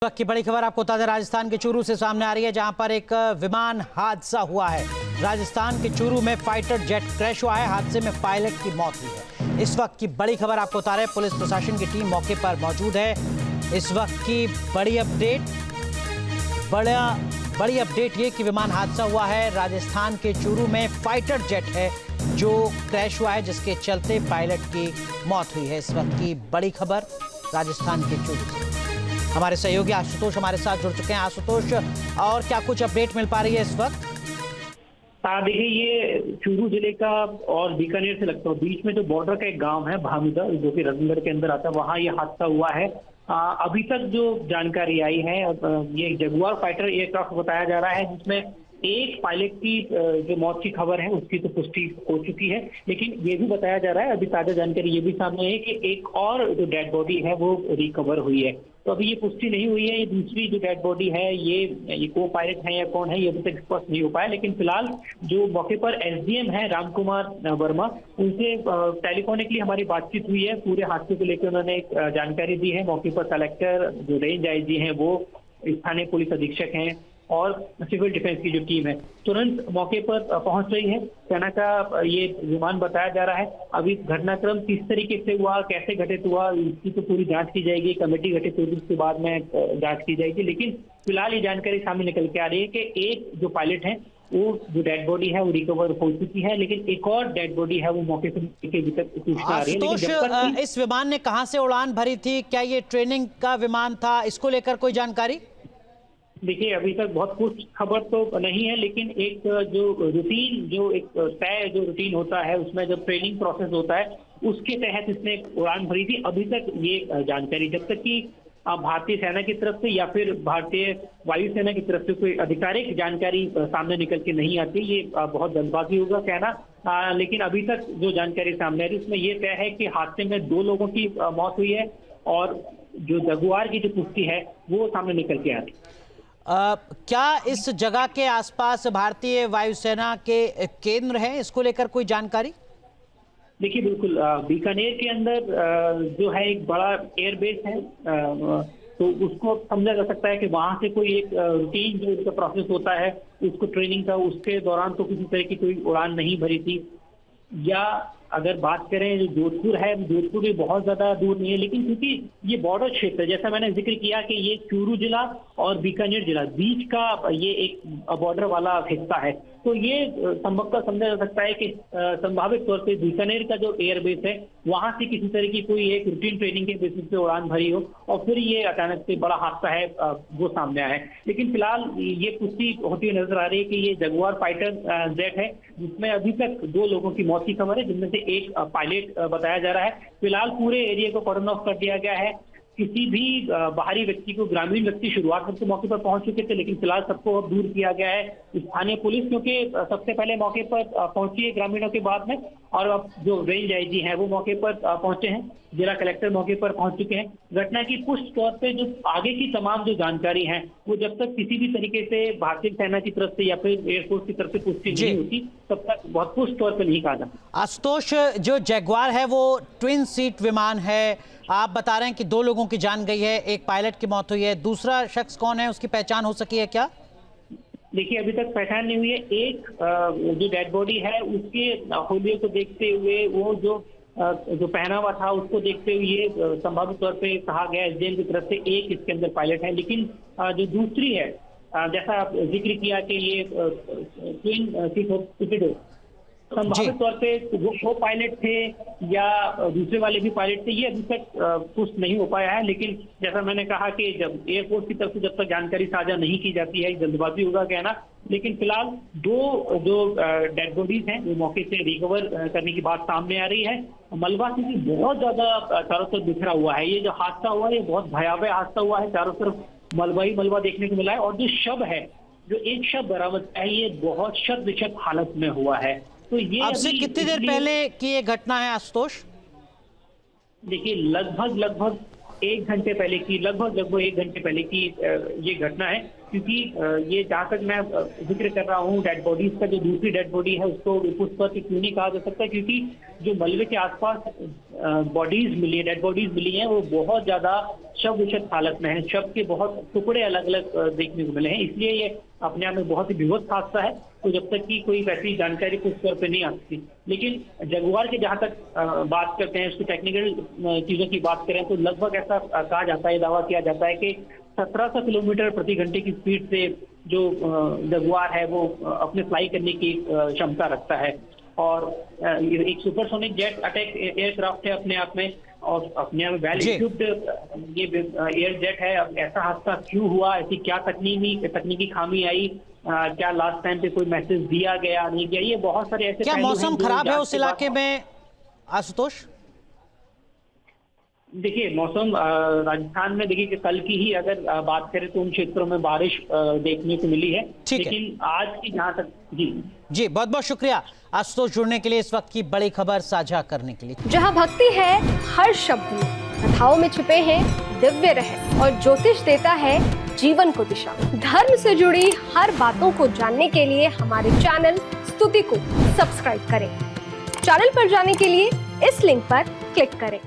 वक्त की बड़ी खबर आपको ताजा राजस्थान के चूरू से सामने आ रही है, जहां पर एक विमान हादसा हुआ है। राजस्थान के चूरू में फाइटर जेट क्रैश हुआ है। हादसे में पायलट की मौत हुई है। इस वक्त की बड़ी खबर आपको बता रहे हैं, पुलिस प्रशासन की टीम मौके पर मौजूद है। इस वक्त की बड़ी अपडेट ये कि विमान हादसा हुआ है। राजस्थान के चूरू में फाइटर जेट है जो क्रैश हुआ है, जिसके चलते पायलट की मौत हुई है। इस वक्त की बड़ी खबर राजस्थान के चूरू से। हमारे सहयोगी आशुतोष हमारे साथ जुड़ चुके हैं। आशुतोष, और क्या कुछ अपडेट मिल पा रही है इस वक्त? देखिए, ये चूरू जिले का और बीकानेर से लगता है बीच में जो बॉर्डर का एक गांव है भामीदा, जो कि रतनगढ़ के अंदर आता है, वहां ये हादसा हुआ है। अभी तक जो जानकारी आई है, ये जगुआर फाइटर एयरक्राफ्ट बताया जा रहा है, जिसमें एक पायलट की जो मौत की खबर है उसकी तो पुष्टि हो चुकी है, लेकिन ये भी बताया जा रहा है, अभी ताजा जानकारी ये भी सामने है कि एक और जो डेड बॉडी है वो रिकवर हुई है। तो अभी ये पुष्टि नहीं हुई है, ये दूसरी जो डेड बॉडी है ये को पायलट है या कौन है, ये अभी तक स्पष्ट नहीं हो पाया। लेकिन फिलहाल जो मौके पर एसडीएम है रामकुमार वर्मा, उनसे टेलीफोनिकली हमारी बातचीत हुई है। पूरे हादसे को लेकर उन्होंने एक जानकारी दी है। मौके पर कलेक्टर, जो रेंज आईजी हैं, वो स्थानीय पुलिस अधीक्षक हैं और सिविल डिफेंस की जो टीम है तुरंत मौके पर पहुंच रही है। सेना का ये विमान बताया जा रहा है। अभी घटनाक्रम किस तरीके से हुआ, कैसे घटित हुआ, इसकी तो पूरी जांच की जाएगी। कमेटी गठित होगी, उसके बाद में जांच की जाएगी। लेकिन फिलहाल ये जानकारी सामने निकल के आ रही है कि एक जो पायलट है, वो जो डेड बॉडी है वो रिकवर हो चुकी है, लेकिन एक और डेड बॉडी है वो मौके से अभी तक सूचना आ रही है। इस विमान ने कहां से उड़ान भरी थी? क्या ये ट्रेनिंग का विमान था? इसको लेकर कोई जानकारी? देखिए, अभी तक बहुत कुछ खबर तो नहीं है, लेकिन एक जो रूटीन, जो एक तय जो रूटीन होता है, उसमें जब ट्रेनिंग प्रोसेस होता है उसके तहत इसने उड़ान भरी थी। अभी तक ये जानकारी, जब तक कि भारतीय सेना की तरफ से या फिर भारतीय वायुसेना की तरफ से कोई आधिकारिक जानकारी सामने निकल के नहीं आती, ये बहुत जल्दबाजी होगा कहना। लेकिन अभी तक जो जानकारी सामने आ रही है उसमें ये तय है कि हादसे में 2 लोगों की मौत हुई है और जो जगुआर की जो पुष्टि है वो सामने निकल के आ रही है। क्या इस जगह के आसपास भारतीय वायुसेना के केंद्र हैं? इसको लेकर कोई जानकारी? देखिए, बिल्कुल बीकानेर के अंदर जो है एक बड़ा एयरबेस है, तो उसको समझा जा सकता है कि वहां से कोई एक रूटीन जो इसका प्रोसेस होता है उसको ट्रेनिंग का, उसके दौरान तो किसी तरह की कोई उड़ान नहीं भरी थी। या अगर बात करें जो जोधपुर है, जोधपुर भी बहुत ज्यादा दूर नहीं है, लेकिन क्योंकि ये बॉर्डर क्षेत्र, जैसा मैंने जिक्र किया कि ये चूरू जिला और बीकानेर जिला बीच का ये एक बॉर्डर वाला हिस्सा है, तो ये संभवतः समझा जा सकता है कि संभावित तौर पे बीकानेर का जो एयरबेस है वहां से किसी तरह की कोई एक रूटीन ट्रेनिंग के बेसिस पे उड़ान भरी हो और फिर ये अचानक से बड़ा हादसा है वो सामने आया है। लेकिन फिलहाल ये पुष्टि होती हुई नजर आ रही है कि ये जगुआर फाइटर जेट है, जिसमें अभी तक 2 लोगों की मौत की खबर है, जिनमें से एक पायलट बताया जा रहा है। फिलहाल पूरे एरिया को कॉर्डन ऑफ कर दिया गया है। किसी भी बाहरी व्यक्ति को, ग्रामीण व्यक्ति शुरुआत में तो मौके पर पहुंच चुके थे, लेकिन फिलहाल सबको अब दूर किया गया है। स्थानीय पुलिस क्योंकि सबसे पहले मौके पर पहुंची है ग्रामीणों के बाद में, और अब जो रेंज आईजी हैं वो मौके पर पहुंचे हैं, जिला कलेक्टर मौके पर पहुंच चुके हैं। घटना की पुष्ट तौर पे जो आगे की तमाम जो जानकारी है वो जब तक किसी भी तरीके से भारतीय सेना की तरफ से या फिर एयरफोर्स की तरफ से पुष्टि नहीं होती, तब तक बहुत पुष्ट तौर पर नहीं कहा जाता। आशुतोष, जो जगुआर है वो ट्विन सीट विमान है। आप बता रहे हैं कि 2 लोगों की जान गई है, एक पायलट की मौत हुई है। दूसरा शख्स कौन है, उसकी पहचान हो सकी है क्या? देखिए, अभी तक पहचान नहीं हुई है। एक जो डेड बॉडी है उसके होलिये को देखते हुए, वो जो पहनावा था उसको देखते हुए ये संभावित तौर पे कहा गया एसडीएम की तरफ से एक इसके अंदर पायलट है। लेकिन जो दूसरी है, जैसा आप जिक्र किया कि ये ट्विन सीट संभावित तौर पे वो पायलट थे या दूसरे वाले भी पायलट थे, ये अभी तक पुष्ट नहीं हो पाया है। लेकिन जैसा मैंने कहा कि जब एयरफोर्स की तरफ से जब तक जानकारी साझा नहीं की जाती है, जल्दबाजी होगा कहना। लेकिन फिलहाल 2 जो डेड बॉडीज हैं वो मौके से रिकवर करने की बात सामने आ रही है। मलबा से बहुत ज्यादा चारों तरफ बिखरा हुआ है। ये जो हादसा हुआ है ये बहुत भयावह हादसा हुआ है, चारों तरफ मलबा ही मलबा देखने को मिला है। और जो शव है, जो एक शव बरामद है, ये बहुत शत विशत हालत में हुआ है। तो ये अब से कितनी देर पहले की ये घटना है आशुतोष? देखिए, लगभग 1 घंटे पहले की, लगभग 1 घंटे पहले की ये घटना है। क्योंकि ये जहाँ तक मैं जिक्र कर रहा हूँ डेड बॉडीज का, जो दूसरी डेड बॉडी है उसको पुष्पवत क्यों नहीं कहा जा सकता, क्योंकि जो मलबे के आसपास बॉडीज मिली है, डेड बॉडीज मिली हैं, वो बहुत ज्यादा शव विषत हालत में है। शव के बहुत टुकड़े अलग अलग देखने को मिले हैं, इसलिए ये अपने आप में बहुत ही विभत्स हादसा है। तो जब तक कि कोई वैसी जानकारी कुछ तौर पर नहीं आती, लेकिन जगुआर के जहाँ तक बात करते हैं, उसकी टेक्निकल चीजों की बात करें तो लगभग ऐसा कहा जाता है, दावा किया जाता है कि 1700 किलोमीटर प्रति घंटे की स्पीड से जो जगुआर है वो अपने फ्लाई करने की क्षमता रखता है। और एक सुपरसोनिक जेट अटैक एयरक्राफ्ट है अपने आप में, और अपने आप में वेल इक्विप्ड ये एयर जेट है। अब ऐसा हादसा क्यों हुआ, ऐसी क्या तकनीकी खामी आई, क्या लास्ट टाइम पे कोई मैसेज दिया गया नहीं गया, ये बहुत सारे ऐसे क्या मौसम खराब है उस इलाके में आशुतोष? देखिए मौसम राजस्थान में, देखिए कि कल की ही अगर बात करें तो उन क्षेत्रों में बारिश देखने को मिली है, लेकिन आज की जहां तक जी बहुत बहुत शुक्रिया आशुतोष जुड़ने के लिए, इस वक्त की बड़ी खबर साझा करने के लिए। जहां भक्ति है हर शब्द में, कथाओं में छुपे हैं दिव्य रहस्य और ज्योतिष देता है जीवन को दिशा। धर्म से जुड़ी हर बातों को जानने के लिए हमारे चैनल स्तुति को सब्सक्राइब करें। चैनल पर जाने के लिए इस लिंक पर क्लिक करें।